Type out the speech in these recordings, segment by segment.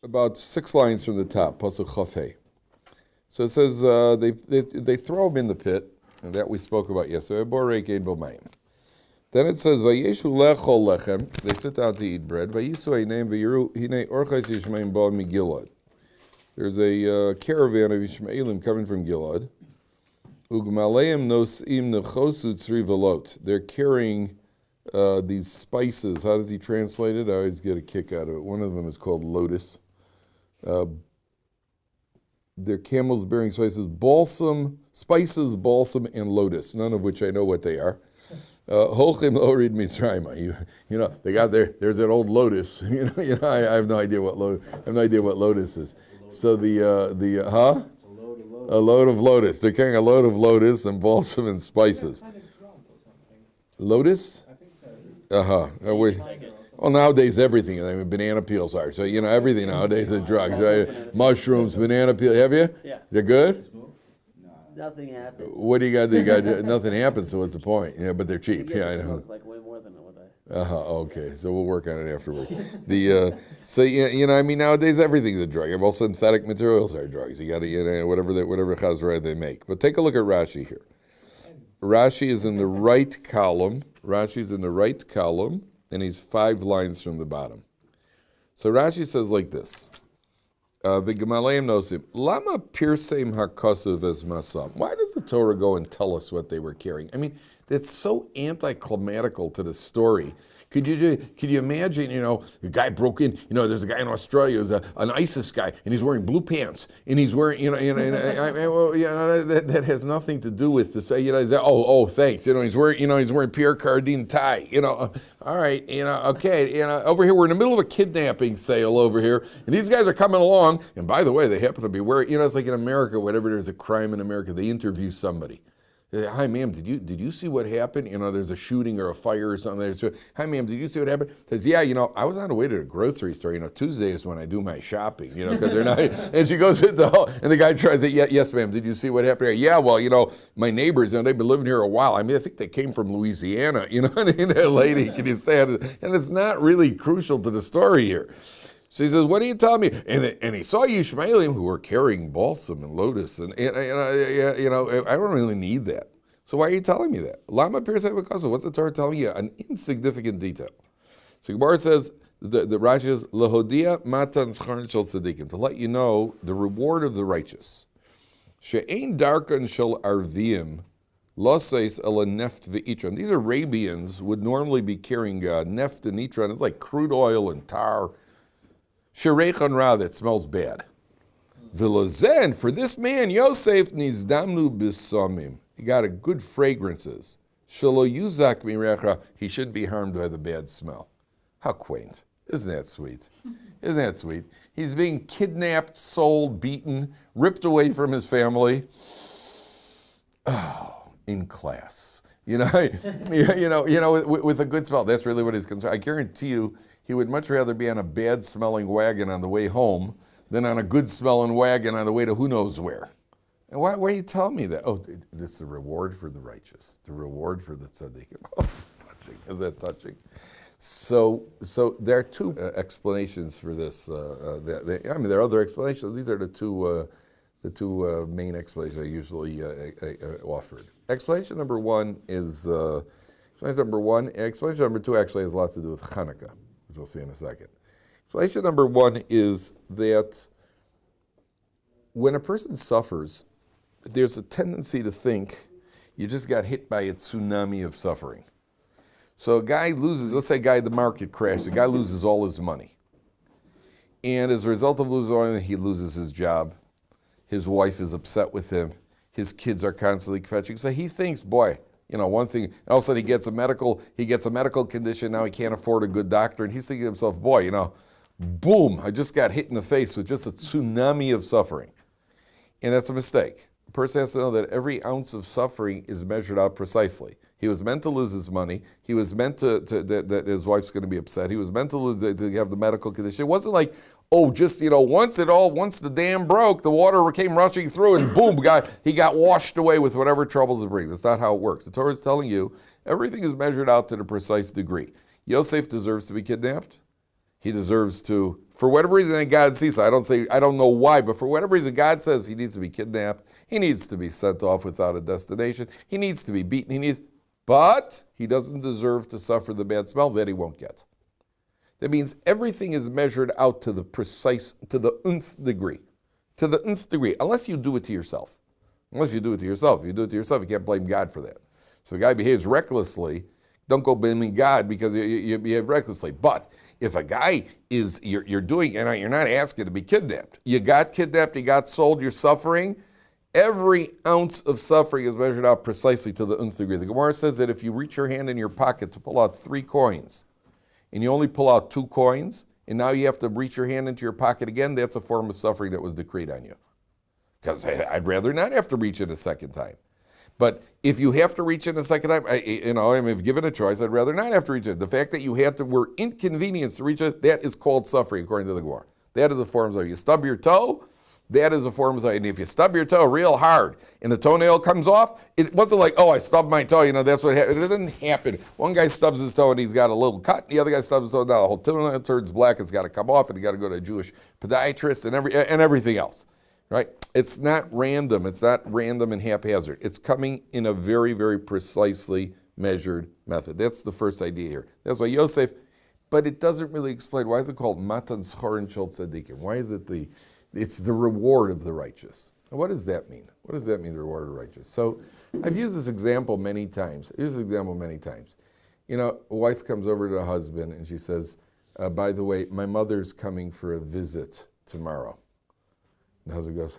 about 6 lines from the top, Pasuk Chafei. So it says they throw him in the pit, and that we spoke about yesterday. Then it says Vayeishev lechol lechem. They sit down to eat bread. Vayisu eineim v'yiru hinei orchos Yishmaelim ba migilad. There's a caravan of Yishmaelim coming from Gilad. Ugmaleim nosim nechosu tzri velot. They're carrying these spices. How does he translate it? I always get a kick out of it. One of them is called lotus. They're camels bearing spices, spices, balsam, and lotus, none of which I know what they are. Holchem lorid mitzrayma. You know, they got there's that old lotus. I have no idea what lotus is. So a load of lotus. They're carrying a load of lotus and balsam and spices. Lotus? I think so. Well, nowadays everything. I mean, banana peels are. So everything nowadays is drugs. Right? Mushrooms, banana peel. Have you? Yeah. They're good. Nothing happens. What do you got to do? You got nothing happens. So what's the point? Yeah, but they're cheap. Yeah, I know. Smoke like way more than what I. Okay, so we'll work on it afterwards. I mean, nowadays everything's a drug. All synthetic materials are drugs. You got to, whatever chazra they make. But take a look at Rashi here. Rashi is in the right column. Rashi's in the right column, and he's 5 lines from the bottom. So Rashi says like this. V'gemaleim nosim. Lama pirseim hakosav es masam. Why does the Torah go and tell us what they were carrying? I mean, it's so anticlimactical to the story. Could you imagine, the guy broke in, there's a guy in Australia who's an ISIS guy, and he's wearing blue pants, and he's wearing, that has nothing to do with this. Thanks. He's wearing Pierre Cardin tie. All right, okay, over here we're in the middle of a kidnapping sale over here, and these guys are coming along, and by the way, they happen to be wearing, it's like in America, whenever there's a crime in America, they interview somebody. Hi, ma'am, did you see what happened? There's a shooting or a fire or something. Hi, ma'am, did you see what happened? Says, yeah, I was on the way to the grocery store. Tuesday is when I do my shopping, because they're not. And she goes to the hall, and the guy tries to, yes, ma'am, did you see what happened? Yeah, well, my neighbors, they've been living here a while. I mean, I think they came from Louisiana, that lady, can you stand it? And it's not really crucial to the story here. So he says, what are you telling me? And he saw Yishmaelim who were carrying balsam and lotus, and I don't really need that. So why are you telling me that? Lama pirsei v'kosav. What's the Torah telling you? An insignificant detail. So Gemara says, the Rashi says, lehodia matan schar shel tzadikim, to let you know the reward of the righteous. She'ein darkan shel arvim loseis ela neft v'itron. These Arabians would normally be carrying neft and itron. It's like crude oil and tar. Shereichan ra, that smells bad. V'lozen, for this man, Yosef nizdamnu b'samim. He got a good fragrances. Shelo yuzak mirecha, he shouldn't be harmed by the bad smell. How quaint. Isn't that sweet? Isn't that sweet? He's being kidnapped, sold, beaten, ripped away from his family. Oh, in class. With a good smell. That's really what he's concerned. I guarantee you, he would much rather be on a bad-smelling wagon on the way home than on a good-smelling wagon on the way to who knows where. And why are you telling me that? Oh, it's the reward for the righteous, the reward for the tzaddikim. Oh, touching. Is that touching? So there are 2 explanations for this. There are other explanations. These are the two main explanations I usually offered. Explanation number 1 is explanation number 2 actually has a lot to do with Hanukkah, which we'll see in a second. Explanation number 1 is that when a person suffers, there's a tendency to think you just got hit by a tsunami of suffering. So a guy loses, let's say the market crashed, the guy loses all his money. And as a result of losing all his money, he loses his job. His wife is upset with him. His kids are constantly fetching. So he thinks, boy, one thing, and all of a sudden he gets a medical condition, now he can't afford a good doctor, and he's thinking to himself, boy, boom, I just got hit in the face with just a tsunami of suffering. And that's a mistake. A person has to know that every ounce of suffering is measured out precisely. He was meant to lose his money. He was meant that his wife's going to be upset. He was meant to have the medical condition. It wasn't like, once the dam broke, the water came rushing through and boom, he got washed away with whatever troubles it brings. That's not how it works. The Torah is telling you everything is measured out to the precise degree. Yosef deserves to be kidnapped. He deserves to, for whatever reason that God sees. So I don't know why, but for whatever reason God says he needs to be kidnapped. He needs to be sent off without a destination. He needs to be beaten. But he doesn't deserve to suffer the bad smell that he won't get. That means everything is measured out to the nth degree. To the nth degree, unless you do it to yourself. Unless you do it to yourself. If you do it to yourself, you can't blame God for that. So if a guy behaves recklessly, don't go blaming God because you behave recklessly. But if a guy you're doing, and you're not asking to be kidnapped. You got kidnapped, you got sold, you're suffering. Every ounce of suffering is measured out precisely to the nth degree. The Gemara says that if you reach your hand in your pocket to pull out 3 coins, and you only pull out 2 coins, and now you have to reach your hand into your pocket again, that's a form of suffering that was decreed on you. Because I'd rather not have to reach it a second time. But if you have to reach it a second time, if given a choice, I'd rather not have to reach it. The fact that you were inconvenienced to reach it, that is called suffering, according to the Gemara. That is a form of suffering. You stub your toe, that is a form of suffering. And if you stub your toe real hard and the toenail comes off, it wasn't like, I stubbed my toe, that's what happened. It doesn't happen. One guy stubs his toe and he's got a little cut. The other guy stubs his toe, now the whole toenail turns black, it's got to come off, and you got to go to a Jewish podiatrist and everything else. Right? It's not random. It's not random and haphazard. It's coming in a very, very precisely measured method. That's the first idea here. That's why Yosef, but it doesn't really explain, why is it called Matan Schorin Shel Tzadikim? Why is it it's the reward of the righteous? What does that mean? What does that mean, the reward of the righteous? So I've used this example many times. A wife comes over to the husband and she says, by the way, my mother's coming for a visit tomorrow. The husband goes,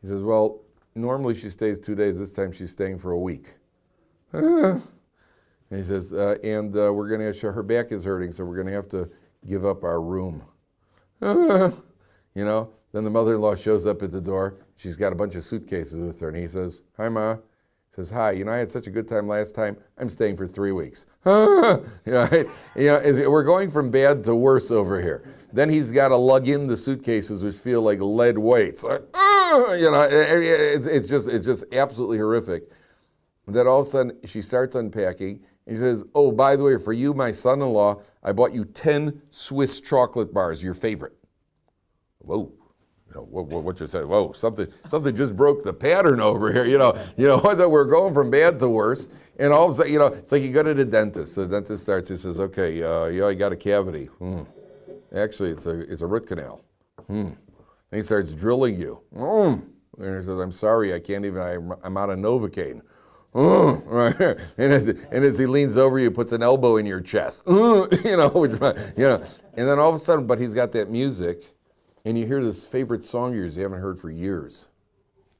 He says, well, normally she stays 2 days. This time she's staying for a week. And he says, we're going to show her back is hurting, so we're going to have to give up our room. Then the mother-in-law shows up at the door. She's got a bunch of suitcases with her, and he says, hi, Ma. He says, hi, I had such a good time last time. I'm staying for 3 weeks. We're going from bad to worse over here. Then he's got to lug in the suitcases, which feel like lead weights. It's just absolutely horrific. And then all of a sudden, she starts unpacking, and she says, oh, by the way, for you, my son-in-law, I bought you 10 Swiss chocolate bars, your favorite. Whoa. What you said? Whoa! Something just broke the pattern over here. We're going from bad to worse, and all of a sudden, it's like you go to the dentist. So the dentist starts. He says, "Okay, I got a cavity. Actually, it's a root canal." And he starts drilling you. And he says, "I'm sorry, I can't even. I'm out of Novocaine." Right. And as he leans over you, puts an elbow in your chest. And then all of a sudden, but he's got that music. And you hear this favorite song of yours you haven't heard for years.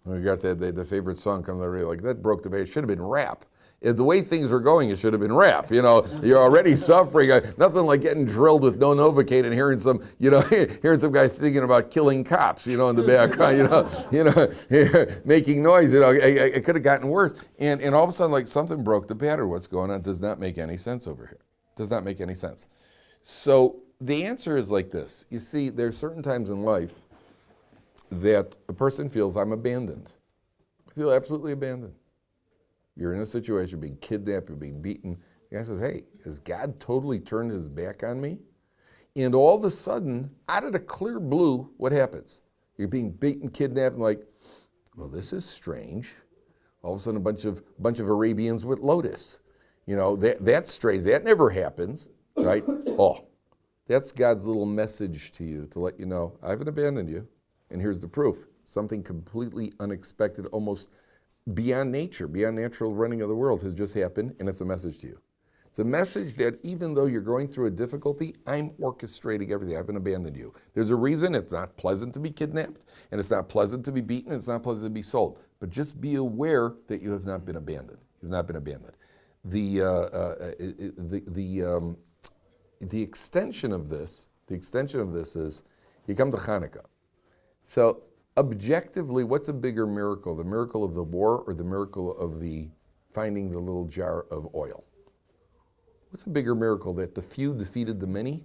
And you got the favorite song comes out, like that broke the base. It should have been rap. The way things were going, it should have been rap. You're already suffering. Nothing like getting drilled with no Novocaine and hearing some guy thinking about killing cops. In the background. Making noise. It could have gotten worse. And all of a sudden, like something broke the pattern. What's going on does not make any sense over here. Does not make any sense. So the answer is like this. You see, there's certain times in life that a person feels, I'm abandoned. I feel absolutely abandoned. You're in a situation, being kidnapped, you're being beaten. The guy says, hey, has God totally turned his back on me? And all of a sudden, out of the clear blue, what happens? You're being beaten, kidnapped, and like, well, this is strange. All of a sudden, a bunch of Arabians with lotus. That's strange. That never happens, right? That's God's little message to you to let you know, I haven't abandoned you. And here's the proof. Something completely unexpected, almost beyond nature, beyond natural running of the world has just happened, and it's a message to you. It's a message that even though you're going through a difficulty, I'm orchestrating everything. I haven't abandoned you. There's a reason it's not pleasant to be kidnapped, and it's not pleasant to be beaten, and it's not pleasant to be sold. But just be aware that you have not been abandoned. You've not been abandoned. The extension of this is, you come to Hanukkah. So objectively, what's a bigger miracle? The miracle of the war or the miracle of finding the little jar of oil? What's a bigger miracle, that the few defeated the many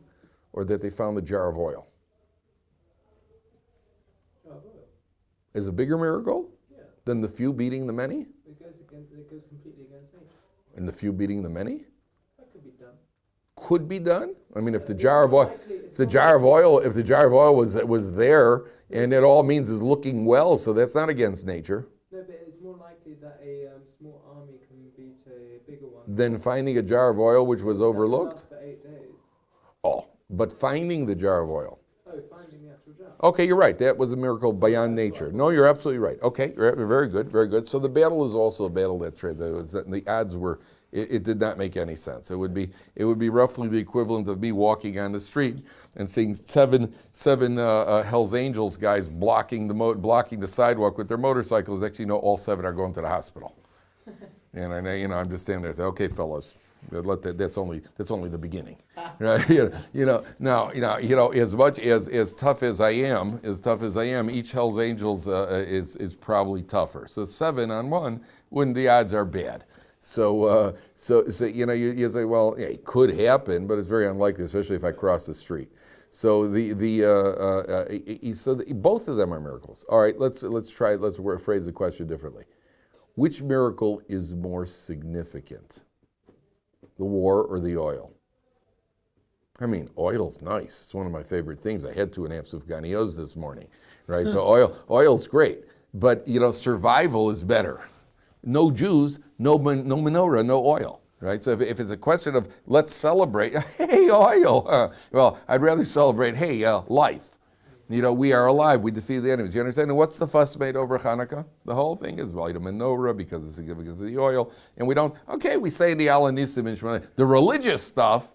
or that they found the jar of oil? Is a bigger miracle than the few beating the many? It goes completely against nature. And the few beating the many? That could be done. could be done. I mean, if the jar of oil, if the jar of oil was there, and it all means is looking well, so that's not against nature. No, but it's more likely that a small army can beat a bigger one. Then finding a jar of oil which was overlooked. For 8 days. Oh, but finding the jar of oil. Oh, finding the actual jar. Okay, you're right. That was a miracle beyond nature. No, you're absolutely right. Okay, very good, very good. So the battle is also a battle that the odds were. It did not make any sense. It would be roughly the equivalent of me walking on the street and seeing seven Hell's Angels guys blocking the sidewalk with their motorcycles. Next, all 7 are going to the hospital. And I'm just standing there. Say, okay, fellows, that's only the beginning, right? Now, as much as tough as I am, each Hell's Angels is probably tougher. So 7 on 1, when the odds are bad. So you say, well, yeah, it could happen, but it's very unlikely, especially if I cross the street. So both of them are miracles. All right, let's phrase the question differently. Which miracle is more significant, the war or the oil? I mean, oil's nice. It's one of my favorite things. I had 2.5 sufganiyos this morning, right? So oil's great, but survival is better. No Jews, no menorah, no oil, right? So if it's a question of let's celebrate, hey, oil, well, I'd rather celebrate, hey, life. We are alive, we defeated the enemies. You understand? And what's the fuss made over Hanukkah? The whole thing is light a menorah because of the significance of the oil. And we say the Al Nisim and Shemona. The religious stuff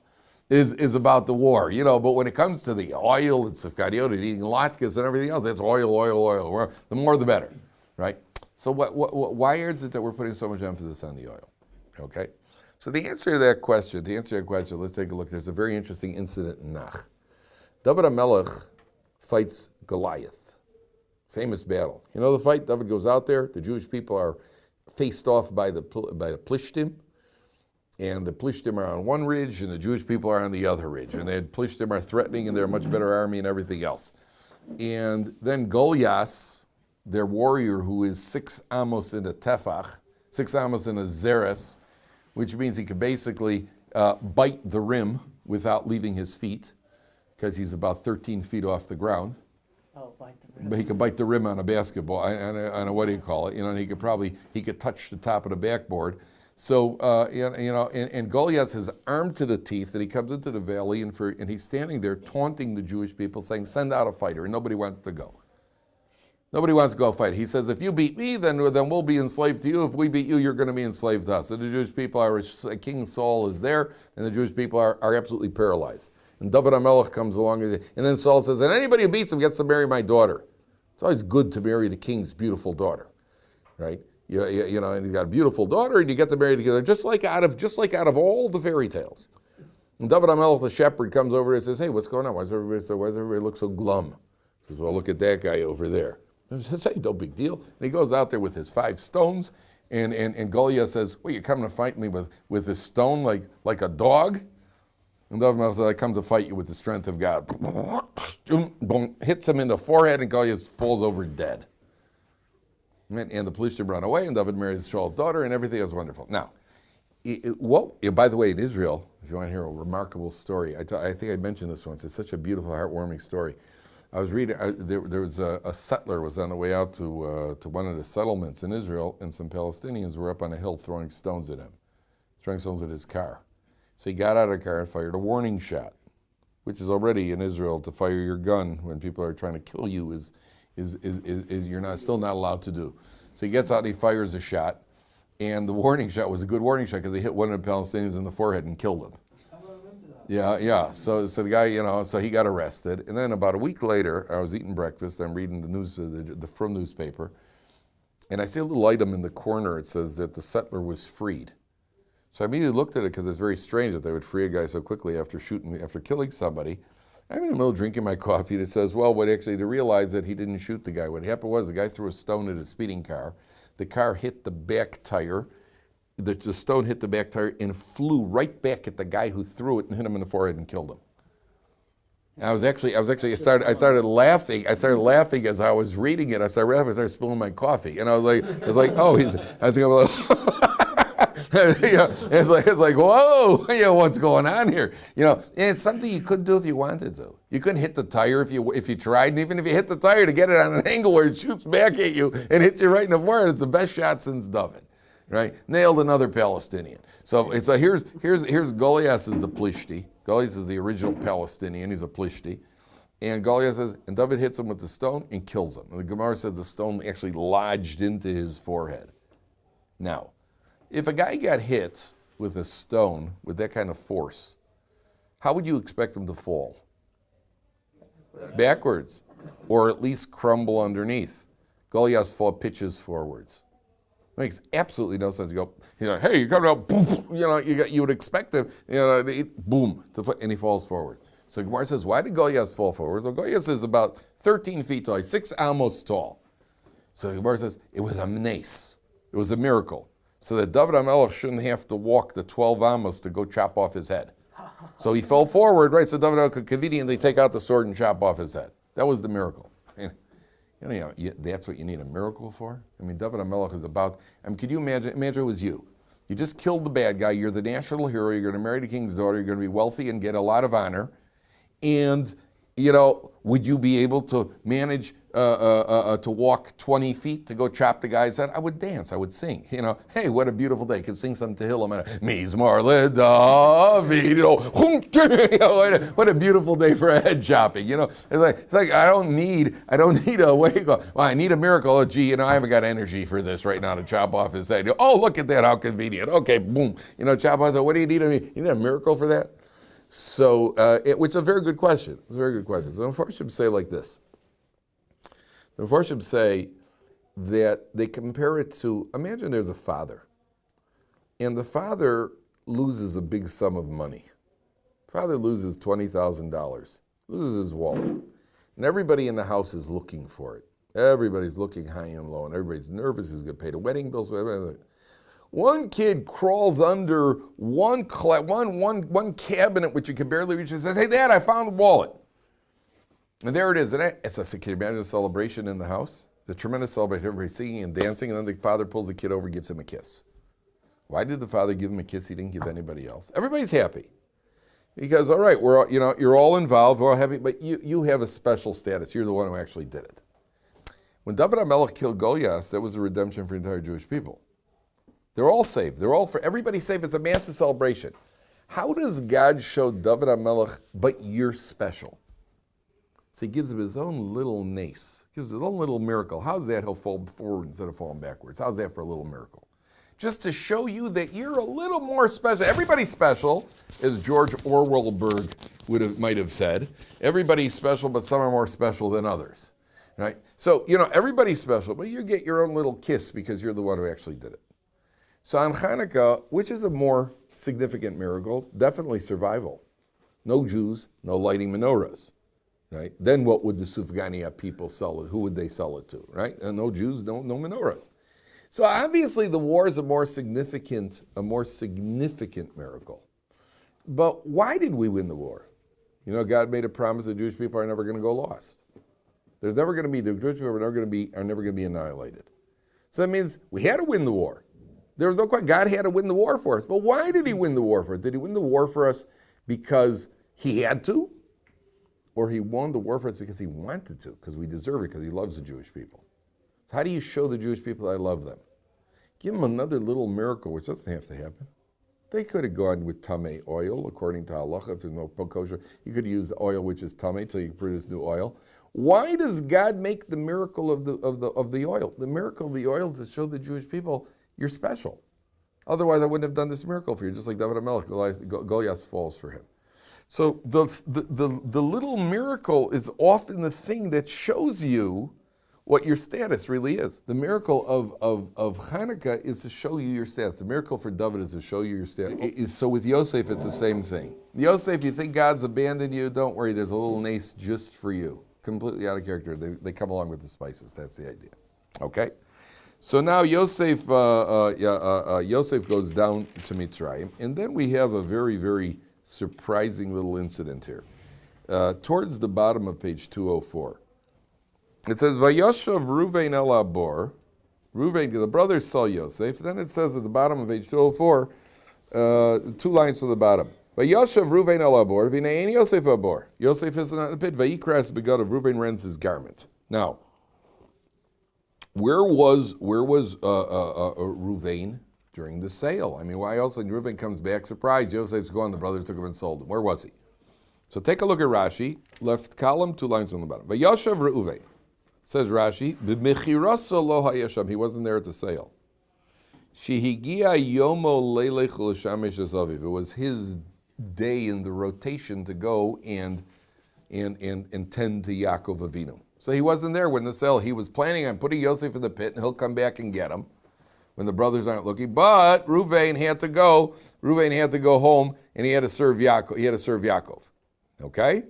is about the war, but when it comes to the oil and sufganiyot and eating latkes and everything else, it's oil. The more the better, right? So why is it that we're putting so much emphasis on the oil? Okay? So the answer to that question, let's take a look. There's a very interesting incident in Nach. David HaMelech fights Goliath. Famous battle. You know the fight? David goes out there. The Jewish people are faced off by the Plishtim. And the Plishtim are on one ridge, and the Jewish people are on the other ridge. And the Plishtim are threatening, and they're a much better army and everything else. And then Goliath, their warrior, who is 6 amos in a tefach, 6 amos in a zeres, which means he could basically bite the rim without leaving his feet, because he's about 13 feet off the ground. Oh, bite the rim. But he could bite the rim on a basketball, on a what do you call it? And he could touch the top of the backboard. So, and Goliath is armed to the teeth, and he comes into the valley, and he's standing there taunting the Jewish people, saying, send out a fighter, and nobody wants to go. Nobody wants to go fight. He says, if you beat me, then we'll be enslaved to you. If we beat you, you're going to be enslaved to us. And the Jewish people King Saul is there, and the Jewish people are absolutely paralyzed. And David HaMelech comes along, and then Saul says, and anybody who beats him gets to marry my daughter. It's always good to marry the king's beautiful daughter, right? And he's got a beautiful daughter, and you get to marry together, just like out of all the fairy tales. And David HaMelech, the shepherd, comes over and says, hey, what's going on? Why does everybody look so glum? He says, well, look at that guy over there. He says, hey, no big deal. And he goes out there with his 5 stones, and Goliath says, well, you're coming to fight me with this stone like a dog? And David HaMelech says, I come to fight you with the strength of God. Hits him in the forehead, and Goliath falls over dead. And the Plishtim run away, and David marries Saul's daughter, and everything is wonderful. Now, by the way, in Israel, if you want to hear a remarkable story, I think I mentioned this once. It's such a beautiful, heartwarming story. I was reading, there was a settler was on the way out to one of the settlements in Israel, and some Palestinians were up on a hill throwing stones at him, throwing stones at his car. So he got out of the car and fired a warning shot, which is already in Israel, to fire your gun when people are trying to kill you is you're still not allowed to do. So he gets out and he fires a shot, and the warning shot was a good warning shot because he hit one of the Palestinians in the forehead and killed him. Yeah. So the guy, so he got arrested, and then about a week later, I was eating breakfast. I'm reading the news, the From newspaper, and I see a little item in the corner. It says that the settler was freed. So I immediately looked at it because it's very strange that they would free a guy so quickly after killing somebody. I'm in the middle of drinking my coffee, and it says, well, to realize that he didn't shoot the guy. What happened was the guy threw a stone at a speeding car. The car hit the back tire. The stone hit the back tire and flew right back at the guy who threw it and hit him in the forehead and killed him. And I started laughing. I started laughing as I was reading it. I started spilling my coffee, and I was like, oh, It's like, whoa, what's going on here? And it's something you couldn't do if you wanted to. You couldn't hit the tire if you tried, and even if you hit the tire to get it on an angle where it shoots back at you and hits you right in the forehead, it's the best shot since David, right? Nailed another Palestinian. So here's Goliath is the Plishti. Goliath is the original Palestinian. He's a Plishti. And Goliath says, and David hits him with the stone and kills him. And the Gemara says the stone actually lodged into his forehead. Now, if a guy got hit with a stone with that kind of force, how would you expect him to fall? Backwards, or at least crumble underneath. Goliath's fall pitches forwards. It makes absolutely no sense. You go, hey, you come out, boom, you would expect him, boom, and he falls forward. So Gemara says, why did Goliath fall forward? Well, Goliath is about 13 feet tall, 6 amos tall. So Gemara says, it was a nace. It was a miracle. So that David HaMelech shouldn't have to walk the 12 amos to go chop off his head. So he fell forward, right? So David HaMelech could conveniently take out the sword and chop off his head. That was the miracle. That's what you need a miracle for? David HaMelech is about, could you imagine it was you. You just killed the bad guy. You're the national hero. You're going to marry the king's daughter. You're going to be wealthy and get a lot of honor. And, would you be able to manage to walk 20 feet to go chop the guy's head? I would dance. I would sing. Hey, what a beautiful day. Could sing some Tehillim. Mizmor LeDavid. What a beautiful day for a head chopping. It's like I don't need a, what do you call, well, I need a miracle. Oh, gee, I haven't got energy for this right now to chop off his head. Oh, look at that. How convenient. Okay, boom. Chop off his head. What do you need? You need a miracle for that? So, which is a very good question. It's a very good question. So the Mepharshim say like this. The Mepharshim say that they compare it to, imagine there's a father, and the father loses a big sum of money. Father loses $20,000, loses his wallet, and everybody in the house is looking for it. Everybody's looking high and low, and everybody's nervous who's going to pay the wedding bills. One kid crawls under one cabinet, which you can barely reach, and says, hey, Dad, I found the wallet. And there it is. And it's a kid. Imagine a celebration in the house. The tremendous celebration, everybody's singing and dancing, and then the father pulls the kid over and gives him a kiss. Why did the father give him a kiss he didn't give anybody else? Everybody's happy. Because, all right, you're all involved, we're all happy, but you have a special status. You're the one who actually did it. When David HaMelech killed Goliath, that was a redemption for the entire Jewish people. They're all saved. Everybody's saved. It's a massive celebration. How does God show David HaMelech, but you're special? So he gives him his own little nace, gives his own little miracle. How's that he'll fall forward instead of falling backwards? How's that for a little miracle? Just to show you that you're a little more special. Everybody's special, as George Orwellberg might have said. Everybody's special, but some are more special than others. Right? So, everybody's special, but you get your own little kiss because you're the one who actually did it. So on Hanukkah, which is a more significant miracle? Definitely survival. No Jews, no lighting menorahs, right? Then what would the Sufganiya people sell it? Who would they sell it to, right? And no Jews, no menorahs. So obviously the war is a more significant miracle. But why did we win the war? God made a promise that Jewish people are never going to go lost. The Jewish people are never going to be annihilated. So that means we had to win the war. There was no question. God had to win the war for us. But why did he win the war for us? Did he win the war for us because he had to? Or he won the war for us because he wanted to, because we deserve it, because he loves the Jewish people? How do you show the Jewish people I love them? Give them another little miracle, which doesn't have to happen. They could have gone with tamei oil, according to halacha. If there's no kosher, you could use the oil which is tamei till you produce new oil. Why does God make the miracle of the oil? The miracle of the oil is to show the Jewish people you're special. Otherwise, I wouldn't have done this miracle for you, just like David HaMelech, Goliath falls for him. So the little miracle is often the thing that shows you what your status really is. The miracle of Hanukkah is to show you your status. The miracle for David is to show you your status. So with Yosef, it's the same thing. Yosef, you think God's abandoned you, don't worry, there's a little nace just for you. Completely out of character. They come along with the spices. That's the idea. Okay? So now Yosef goes down to Mitzrayim, and then we have a very, very surprising little incident here. Towards the bottom of page 204. It says, Vayeishev Ruvain el Abor, Reuven, the brothers saw Yosef. Then it says at the bottom of page 204, 2 lines to the bottom. Vayeishev Reuven al abor, v'ne'en Yosef abor. Yosef is in the pit. Vayikras begad of Reuven rends his garment. Now, where was Reuven during the sale? I mean, why else? And Reuven comes back surprised. Yosef's gone. The brothers took him and sold him. Where was he? So take a look at Rashi. Left column, 2 lines on the bottom. Vayeishev Reuven. Says Rashi, b'mechirasa lo hayasham. He wasn't there at the sale. Shehigia yomo leilech l'shamesh asaviv. It was his day in the rotation to go and tend to Yaakov Avinu. So he wasn't there when the sale. He was planning on putting Yosef in the pit, and he'll come back and get him when the brothers aren't looking. But Reuven had to go. Reuven had to go home, and he had to serve Yaakov. Okay.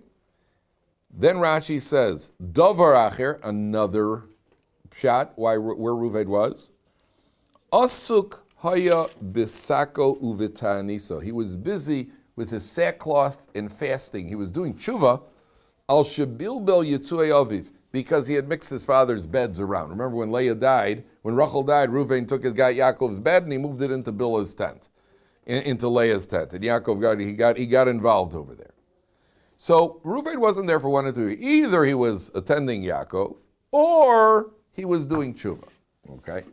Then Rashi says, Davar acher, another shot. Where Reuven was. Asuk haya bisako uvitani. So he was busy with his sackcloth and fasting. He was doing tshuva al shebilbel yitzuei aviv, because he had mixed his father's beds around. Remember when Leah died, when Rachel died, Reuven took his guy Yaakov's bed and he moved it into Bilhah's tent, into Leah's tent. And Yaakov got involved over there. So Reuven wasn't there for one or two. Either he was attending Yaakov or he was doing tshuva. Okay?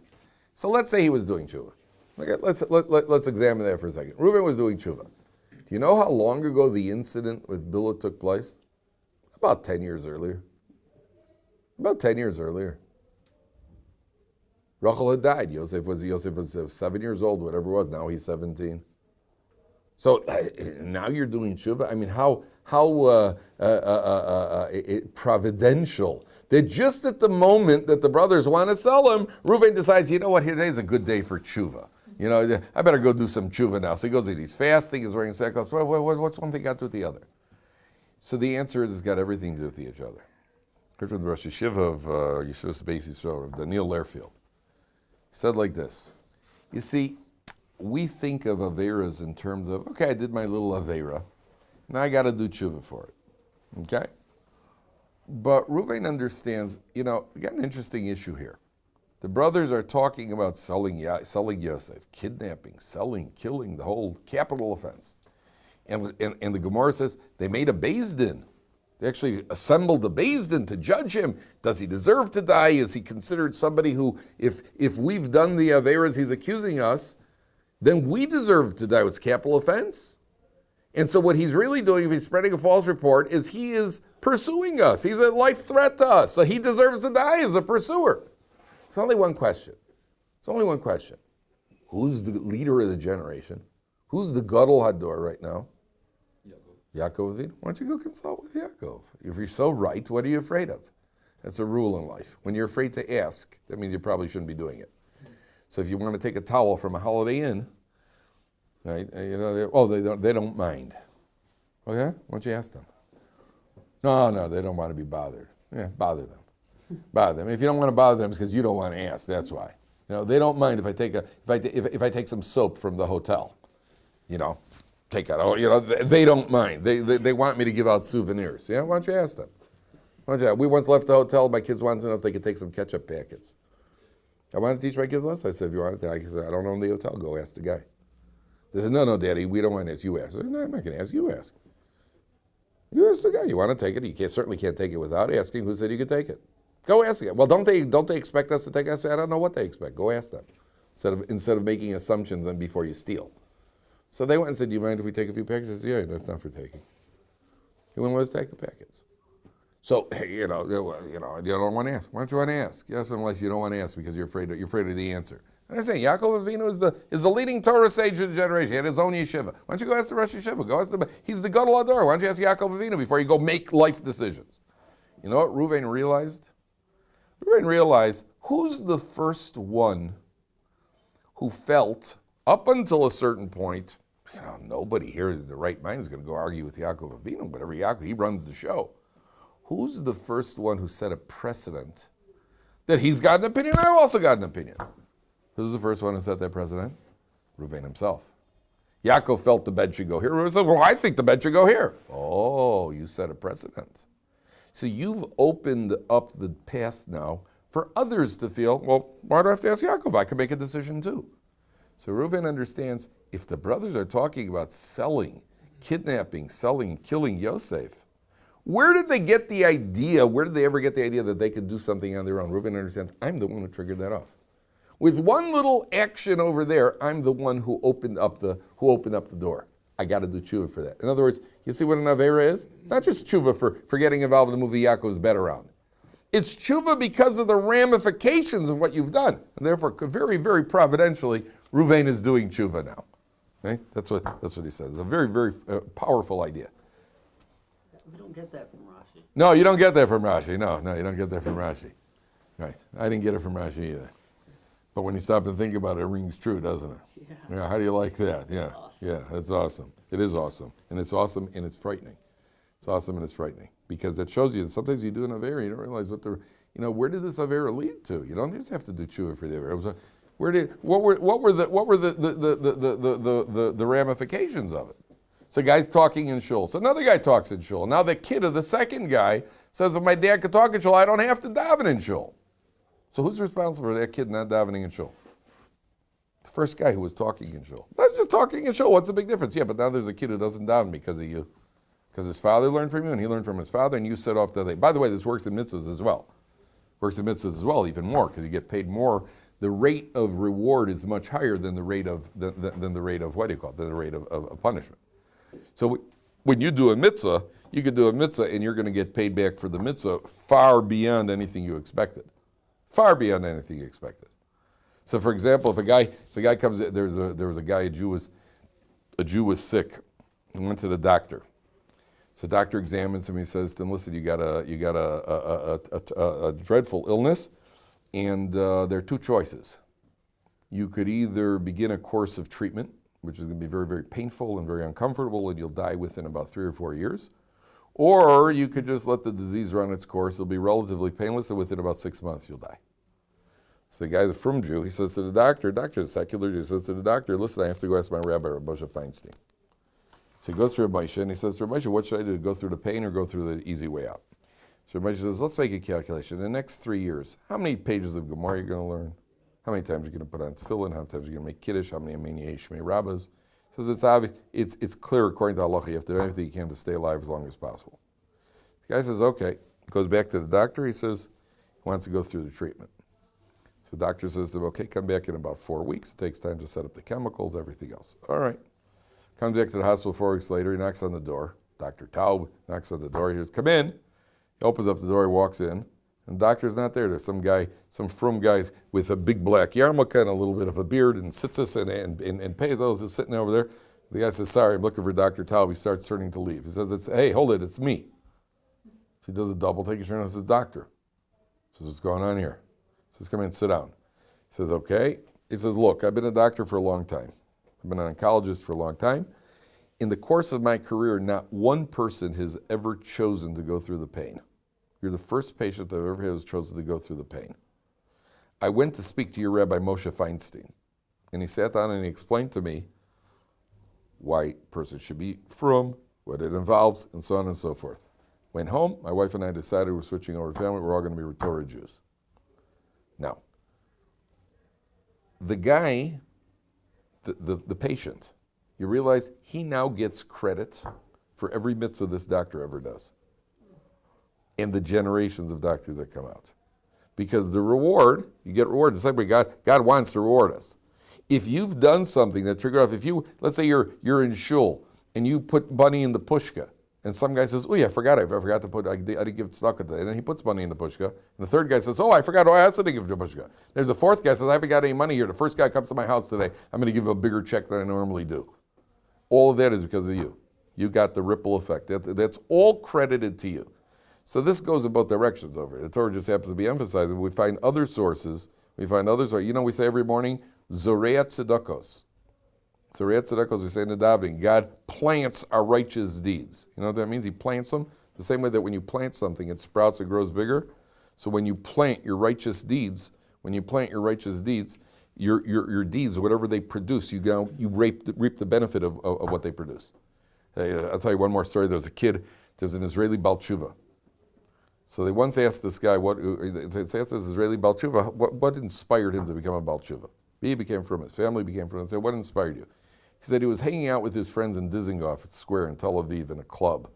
So let's say he was doing tshuva. Okay, let's examine that for a second. Reuven was doing tshuva. Do you know how long ago the incident with Bilhah took place? About 10 years earlier. About 10 years earlier. Rachel had died. Yosef was 7 years old, whatever it was. Now he's 17. So now you're doing tshuva. I mean, how providential that just at the moment that the brothers want to sell him, Reuven decides, you know what, today's a good day for tshuva. You know, I better go do some tshuva now. So he goes in, he's fasting, he's wearing sackcloth. What's one thing got to do with the other? So the answer is it's got everything to do with each other. Here's from the Rosh Yeshiva of Yeshua Beis Yisrael, of Daniel Lehrfield. He said like this. You see, we think of Averas in terms of, okay, I did my little Avera. Now I got to do tshuva for it. Okay? But Reuven understands, you know, we got an interesting issue here. The brothers are talking about selling Yosef, kidnapping, selling, killing, the whole capital offense. And the Gemara says they made a Beis Din. They actually assembled a Beis Din to judge him. Does he deserve to die? Is he considered somebody who, if we've done the Averas he's accusing us, then we deserve to die. It's capital offense. And so what he's really doing, if he's spreading a false report, is he is pursuing us. He's a life threat to us. So he deserves to die as a pursuer. It's only one question. It's only one question. Who's the leader of the generation? Who's the Gadol Hador right now? Yaakov Avinu. Why don't you go consult with Yaakov? If you're so right, what are you afraid of? That's a rule in life. When you're afraid to ask, that means you probably shouldn't be doing it. So if you want to take a towel from a Holiday Inn, right? You know, they don't mind. Okay, why don't you ask them? No, they don't want to be bothered. Yeah, bother them. Bother them. If you don't want to bother them, it's because you don't want to ask. That's why. You know, they don't mind if I take some soap from the hotel. You know, take out. Oh, you know, they don't mind. They want me to give out souvenirs. Yeah, why don't you ask them? We once left the hotel. My kids wanted to know if they could take some ketchup packets. I wanted to teach my kids lessons. I said, if you want to, I said, I don't own the hotel. Go ask the guy. They said, no, Daddy, we don't want to ask. You ask. I said, no, I'm not going to ask. You ask. You ask the guy. You want to take it? You certainly can't take it without asking. Who said you could take it? Go ask it. Well, don't they expect us to take it? I said, I don't know what they expect. Go ask them. Instead of making assumptions and before you steal. So they went and said, do you mind if we take a few packets? I said, yeah, that's not for taking. He wouldn't let us take the packets. So, you don't want to ask. Why don't you want to ask? Yes, unless you don't want to ask because you're afraid of the answer. And I'm saying, Yaakov Avinu is the leading Torah sage of the generation. He had his own yeshiva. Why don't you go ask the Rosh Yeshiva? He's the Gadol Hador. Why don't you ask Yaakov Avinu before you go make life decisions? You know what Reuven realized? Reuven realized who's the first one who felt, up until a certain point, nobody here in the right mind is going to go argue with Yaakov Avinu, but every Yaakov, he runs the show. Who's the first one who set a precedent that he's got an opinion, I've also got an opinion? Who's the first one who set that precedent? Reuven himself. Yaakov felt the bed should go here. Reuven said, well, I think the bed should go here. Oh, you set a precedent. So you've opened up the path now for others to feel, well, why do I have to ask Yaakov? I can make a decision too. So Reuven understands if the brothers are talking about selling, kidnapping, selling, killing Yosef, where did they get the idea? Where did they ever get the idea that they could do something on their own? Reuven understands, I'm the one who triggered that off. With one little action over there, I'm the one who opened up the door. I got to do tshuva for that. In other words, you see what an avera is? It's not just tshuva for getting involved in the movie Yaakov's bed around. It's tshuva because of the ramifications of what you've done. And therefore, very, very providentially, Reuven is doing tshuva now. Okay? That's what he says. It's a very, very powerful idea. We don't get that from Rashi. No, you don't get that from Rashi. No, you don't get that from Rashi. Right. I didn't get it from Rashi either. But when you stop and think about it, it rings true, doesn't it? Yeah. How do you like that? Yeah. Awesome. Yeah, that's awesome. It is awesome. And it's awesome and it's frightening. It's awesome and it's frightening. Because it shows you that sometimes you do an avera, you don't realize where did this avera lead to? You don't just have to do tshuva for the avera. What were the ramifications of it? So guy's talking in shul. So another guy talks in shul. Now the kid of the second guy says, if my dad could talk in shul, I don't have to daven in shul. So who's responsible for that kid not davening in shul? The first guy who was talking in shul. I was just talking in shul. What's the big difference? Yeah, but now there's a kid who doesn't daven because of you. Because his father learned from you, and he learned from his father, and you set off the day. By the way, this works in mitzvahs as well. Works in mitzvahs as well, even more, because you get paid more. The rate of reward is much higher than the rate of than the rate of what do you call it? Than the rate of punishment. So when you do a mitzvah, you could do a mitzvah, and you're going to get paid back for the mitzvah far beyond anything you expected. Far beyond anything you expected. So, for example, if a guy comes, there was a guy, a Jew was sick, and went to the doctor. So the doctor examines him. He says to him, "Listen, you got a dreadful illness, and there are two choices. You could either begin a course of treatment, which is going to be very, very painful and very uncomfortable, and you'll die within about 3 or 4 years, or you could just let the disease run its course. It'll be relatively painless, and within about 6 months, you'll die." So the guy's a frum Jew. He says to the doctor is a secular Jew. He says to the doctor, "Listen, I have to go ask my rabbi, Rabbi Feinstein." So he goes to Rabbi and he says to Rabbi, "What should I do? Go through the pain or go through the easy way out?" So Rabbi says, "Let's make a calculation. In the next 3 years, how many pages of Gemara are you going to learn? How many times are you going to put on tefillin? How many times are you going to make kiddush? How many aminiyei shmei rabbas?" He says it's obvious. It's clear according to halacha. You have to do everything you can to stay alive as long as possible. The guy says, "Okay." Goes back to the doctor. He says he wants to go through the treatment. So the doctor says to him, "Okay, come back in about 4 weeks. It takes time to set up the chemicals, everything else." All right. Comes back to the hospital 4 weeks later. He knocks on the door. Dr. Taub knocks on the door. He says, "Come in." He opens up the door. He walks in. And the doctor's not there. There's some guy, some frum guy with a big black yarmulke and a little bit of a beard and sits us and pays those who's sitting over there. The guy says, "Sorry, I'm looking for Dr. Taub." He starts turning to leave. He says, "Hey, hold it. It's me." He does a double take. He turns and says, "Doctor." He says, "What's going on here?" He says, "Come in, sit down." He says, "Okay." He says, "Look, I've been a doctor for a long time. I've been an oncologist for a long time. In the course of my career, not one person has ever chosen to go through the pain. You're the first patient that I've ever had who's chosen to go through the pain. I went to speak to your Rabbi Moshe Feinstein, and he sat down and he explained to me why a person should be frum, what it involves, and so on and so forth. Went home, my wife and I decided we're switching over to family, we're all going to be Torah Jews." Now, the guy, the patient, you realize he now gets credit for every mitzvah this doctor ever does, and the generations of doctors that come out. Because the reward, you get rewarded. It's like God wants to reward us. If you've done something that triggered off, let's say you're in shul and you put money in the pushka, and some guy says, "Oh yeah, I forgot to put, I didn't give tzedakah today," and then he puts money in the pushka, and the third guy says, "Oh, I forgot, I also didn't give the pushka." There's a fourth guy says, "I haven't got any money here. The first guy comes to my house today, I'm going to give him a bigger check than I normally do." All of that is because of you. You got the ripple effect. That's all credited to you. So this goes in both directions over it. The Torah just happens to be emphasizing. We find other sources. We say every morning, Zoreat Tzedakos. Zoreat Tzedakos, we say in the davening, God plants our righteous deeds. You know what that means? He plants them. The same way that when you plant something, it sprouts, it grows bigger. So when you plant your righteous deeds, your deeds, whatever they produce, you reap the benefit of what they produce. I'll tell you one more story. There's an Israeli Baal Tshuva. So they once asked this guy, they asked this Israeli Baal Tshuva, what inspired him to become a Baal Tshuva? He became from his family, became from his. They said, what inspired you? He said he was hanging out with his friends in Dizengoff Square in Tel Aviv in a club.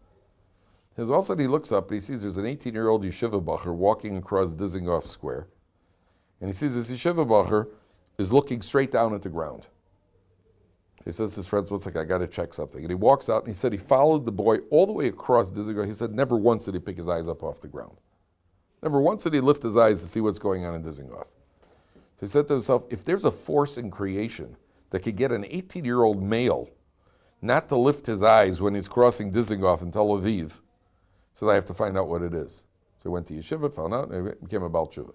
All of a sudden he looks up and he sees there's an 18-year-old yeshiva bacher walking across Dizengoff Square. And he sees this yeshiva bacher is looking straight down at the ground. He says to his friends, "What's like? I got to check something." And he walks out and he said he followed the boy all the way across Dizengoff. He said never once did he pick his eyes up off the ground. Never once did he lift his eyes to see what's going on in Dizengoff. So he said to himself, if there's a force in creation that could get an 18-year-old male not to lift his eyes when he's crossing Dizengoff in Tel Aviv, so I have to find out what it is. So he went to yeshiva, found out, and he became a Baal Tshuva.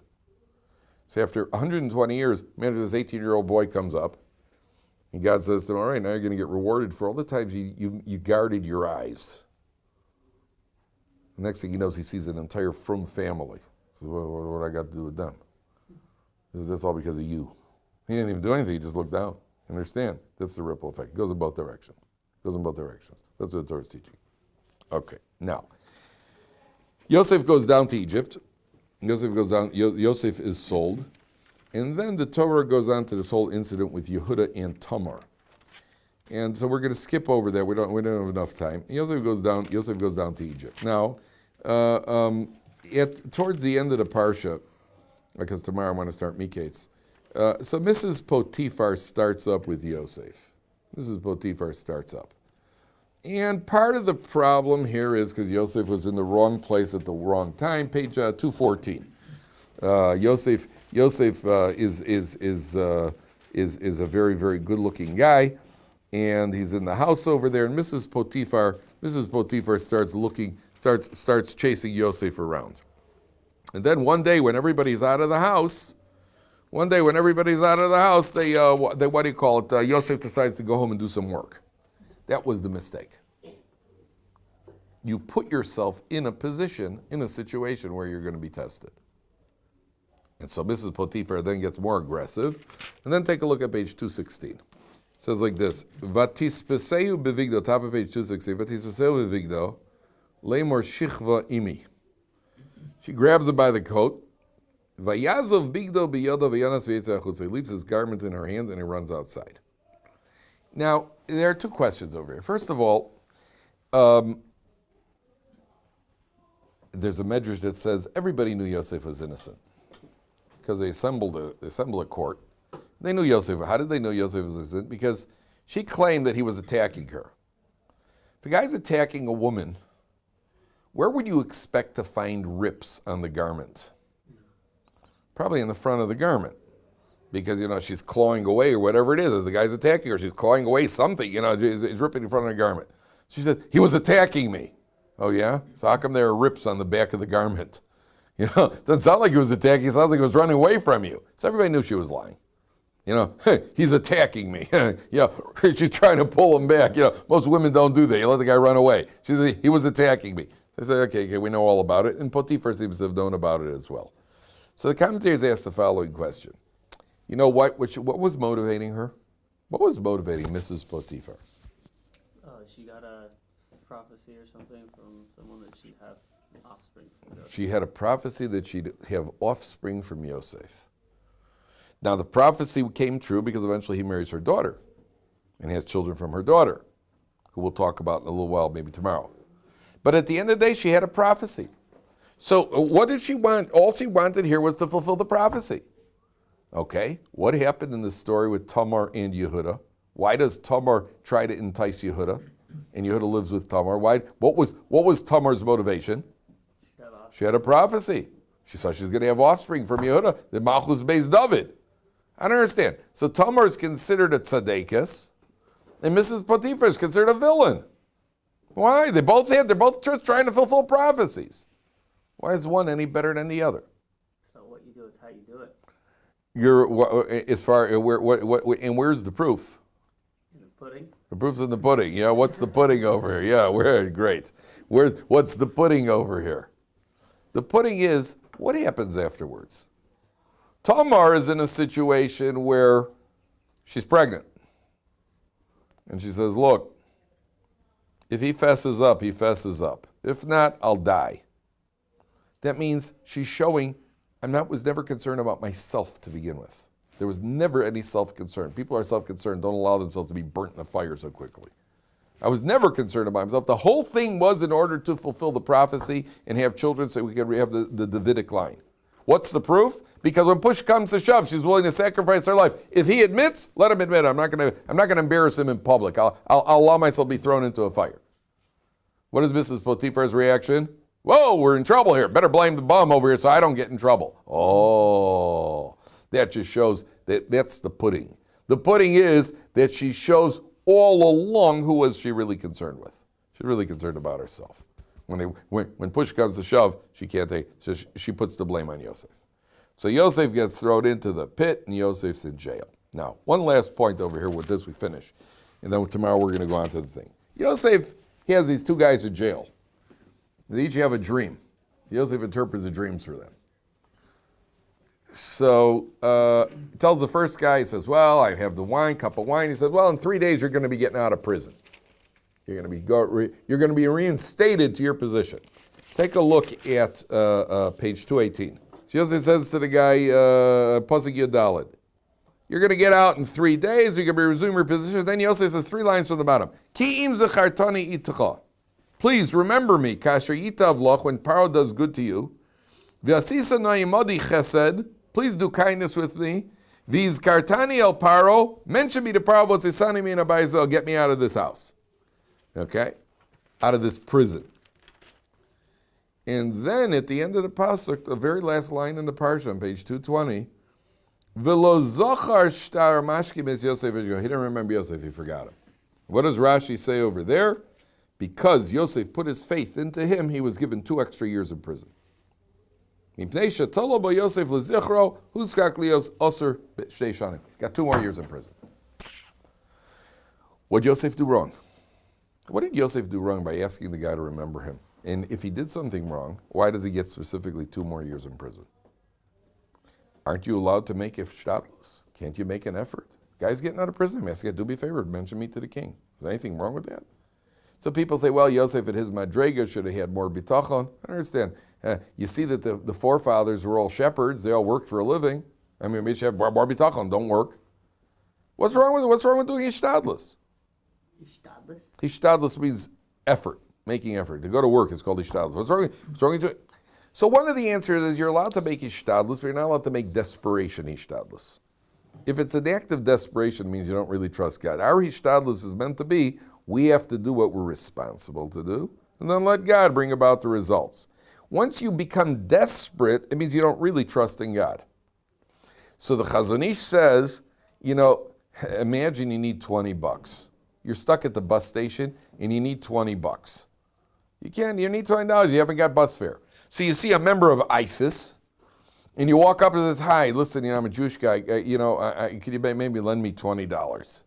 So after 120 years, this 18-year-old boy comes up, and God says to him, all right, now you're going to get rewarded for all the times you guarded your eyes. The next thing he knows, he sees an entire frum family. So what do I got to do with them? He says, that's all because of you. He didn't even do anything, he just looked down. Understand? That's the ripple effect. It goes in both directions. That's what the Torah is teaching. Okay, now, Yosef goes down to Egypt. Yosef is sold. And then the Torah goes on to this whole incident with Yehuda and Tamar. And so we're going to skip over that. We don't have enough time. Yosef goes down to Egypt. Now, towards the end of the parsha, because tomorrow I want to start Miketz. So Mrs. Potiphar starts up with Yosef. Mrs. Potiphar starts up. And part of the problem here is because Yosef was in the wrong place at the wrong time. Page 214. Yosef is a very, very good-looking guy, and he's in the house over there. And Mrs. Potiphar starts chasing Yosef around. And then one day when everybody's out of the house, they what do you call it? Yosef decides to go home and do some work. That was the mistake. You put yourself in a situation where you're going to be tested. And so Mrs. Potiphar then gets more aggressive. And then take a look at page 216. It says like this, Vatispeseu bevigdo, top of page 216, Vatispeseu bevigdo, lemor shichva imi. She grabs him by the coat. Vayazov bigdo biyado vayanas v'yetza achutz. He leaves his garment in her hand and he runs outside. Now, there are two questions over here. First of all, there's a medrash that says everybody knew Yosef was innocent because they assembled a court. They knew Yosef. How did they know Yosef was innocent? Because she claimed that he was attacking her. If a guy's attacking a woman, where would you expect to find rips on the garment? Probably in the front of the garment. Because, she's clawing away or whatever it is. As the guy's attacking her, she's clawing away something, he's ripping in front of the garment. She said, he was attacking me. Oh, yeah? So how come there are rips on the back of the garment? Doesn't sound like he was attacking. It sounds like he was running away from you. So everybody knew she was lying. Hey, he's attacking me. She's trying to pull him back. Most women don't do that. You let the guy run away. She said, he was attacking me. They said, okay, we know all about it. And Potiphar seems to have known about it as well. So the commentators asked the following question. What was motivating her? What was motivating Mrs. Potiphar? She got a prophecy or something from someone that she'd have offspring from Yosef. She had a prophecy that she'd have offspring from Yosef. Now the prophecy came true because eventually he marries her daughter and has children from her daughter, who we'll talk about in a little while, maybe tomorrow. But at the end of the day, she had a prophecy. So what did she want? All she wanted here was to fulfill the prophecy. Okay, what happened in the story with Tamar and Yehuda? Why does Tamar try to entice Yehuda? And Yehuda lives with Tamar. Why? What was Tamar's motivation? She had a prophecy. She saw she was going to have offspring from Yehuda, the Malchus Beis David. I don't understand. So Tamar is considered a tzaddikus, and Mrs. Potiphar is considered a villain. Why? They're both just trying to fulfill prophecies. Why is one any better than the other? So what you do is how you do it. Where's the proof? In the pudding. The proof's in the pudding. Yeah, what's the pudding over here? Yeah, great. What's the pudding over here? The pudding is, what happens afterwards? Tamar is in a situation where she's pregnant. And she says, look, if he fesses up, he fesses up. If not, I'll die. That means she's showing, was never concerned about myself to begin with. There was never any self-concern. People are self-concerned, don't allow themselves to be burnt in the fire so quickly. I was never concerned about myself. The whole thing was in order to fulfill the prophecy and have children so we could have the Davidic line. What's the proof? Because when push comes to shove, she's willing to sacrifice her life. If he admits, let him admit. I'm not going to embarrass him in public. I'll allow myself to be thrown into a fire. What is Mrs. Potiphar's reaction? Whoa, we're in trouble here. Better blame the bum over here so I don't get in trouble. Oh, that just shows that's the pudding. The pudding is that she shows all along who was she really concerned with. She's really concerned about herself. When push comes to shove, she can't take, so she puts the blame on Yosef. So Yosef gets thrown into the pit and Yosef's in jail. Now, one last point over here, with this we finish. And then tomorrow we're going to go on to the thing. Yosef, he has these two guys in jail. They each have a dream. Yosef interprets the dreams for them. So he tells the first guy, he says, well, I have the cup of wine. He says, well, in 3 days you're going to be getting out of prison. You're going to be reinstated to your position. Take a look at page 218. So Yosef says to the guy, Pasuk Yudalid, you're going to get out in 3 days. You're going to resume your position. Then Yosef says 3 lines from the bottom. Ki im zachartani itecha. Please remember me, kasher yitav loch, when Paro does good to you. V'asisa na'imadi chesed. Please do kindness with me. V'izkartani el Paro. Mention me to Paro v'tzisani mi nabayzel. Get me out of this house. Okay? Out of this prison. And then at the end of the pasuk, the very last line in the parsha on page 220, V'lo zochar shtar mashkim es Yosef. He didn't remember Yosef, he forgot him. What does Rashi say over there? Because Yosef put his faith into him, he was given 2 extra years in prison. Got 2 more years in prison. What did Yosef do wrong? What did Yosef do wrong by asking the guy to remember him? And if he did something wrong, why does he get specifically 2 more years in prison? Aren't you allowed to make ishtadlus? Can't you make an effort? Guy's getting out of prison. I'm asking, do me a favor, mention me to the king. Is there anything wrong with that? So people say, well, Yosef at his madrega should have had more bitachon. I understand. You see that the forefathers were all shepherds. They all worked for a living. I mean, we should have more bitachon. Don't work. What's wrong with it? What's wrong with doing ishtadlus? Ishtadlus? Ishtadlus means effort, making effort. To go to work is called ishtadlus. What's wrong with it? So one of the answers is you're allowed to make ishtadlus, but you're not allowed to make desperation ishtadlus. If it's an act of desperation, it means you don't really trust God. Our ishtadlus is meant to be, we have to do what we're responsible to do, and then let God bring about the results. Once you become desperate, it means you don't really trust in God. So the Chazon Ish says, imagine you need $20. You're stuck at the bus station and you need $20. You need $20, you haven't got bus fare. So you see a member of ISIS, and you walk up to this, hi, listen, I'm a Jewish guy, could you maybe lend me $20?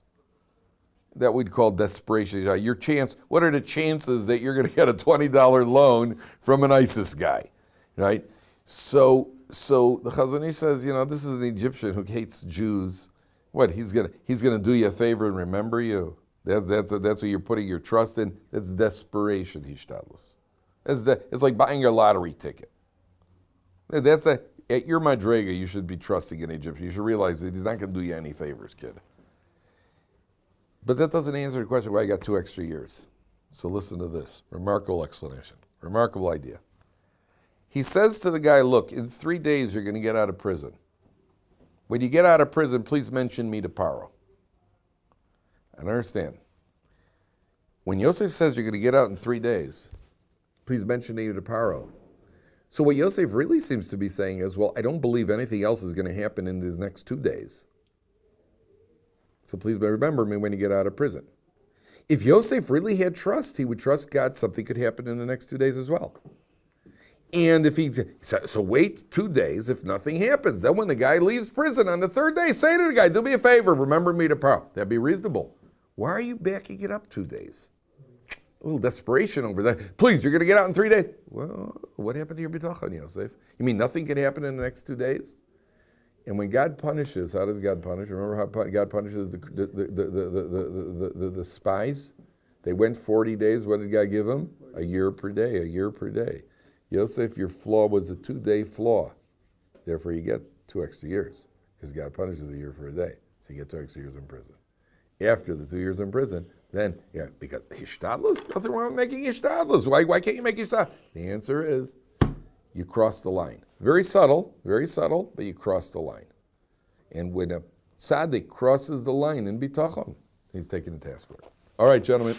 That we'd call desperation. Your chance, what are the chances that you're going to get a $20 loan from an ISIS guy, right? So the Chazon Ish says, this is an Egyptian who hates Jews. What, he's gonna do you a favor and remember you? That's what you're putting your trust in. That's desperation, hishtadlus. It's like buying a lottery ticket. At your madrega, you should be trusting an Egyptian. You should realize that he's not going to do you any favors, kid. But that doesn't answer the question why I got 2 extra years. So listen to this. Remarkable explanation. Remarkable idea. He says to the guy, look, in 3 days you're going to get out of prison. When you get out of prison, please mention me to Paro. I don't understand. When Yosef says you're going to get out in 3 days, please mention me to Paro. So what Yosef really seems to be saying is, well, I don't believe anything else is going to happen in these next 2 days. So please remember me when you get out of prison. If Yosef really had trust, he would trust God something could happen in the next 2 days as well. And so wait 2 days if nothing happens. Then when the guy leaves prison on the 3rd day, say to the guy, do me a favor, remember me to Paro. That'd be reasonable. Why are you backing it up 2 days? A little desperation over that. Please, you're going to get out in 3 days. Well, what happened to your bitachon, Yosef? You mean nothing can happen in the next 2 days? And when God punishes, how does God punish? Remember how God punishes the spies? They went 40 days. What did God give them? A year per day, a year per day. Yosef, your flaw was a 2-day flaw. Therefore, you get 2 extra years because God punishes a year for a day. So you get 2 extra years in prison. After the 2 years in prison, then, yeah, because Hishtadlus, nothing wrong with making Hishtadlus. Why can't you make Hishtadlus? The answer is you cross the line. Very subtle, but you cross the line. And when a tzaddik crosses the line in bitachon, he's taken a task for it. All right, gentlemen.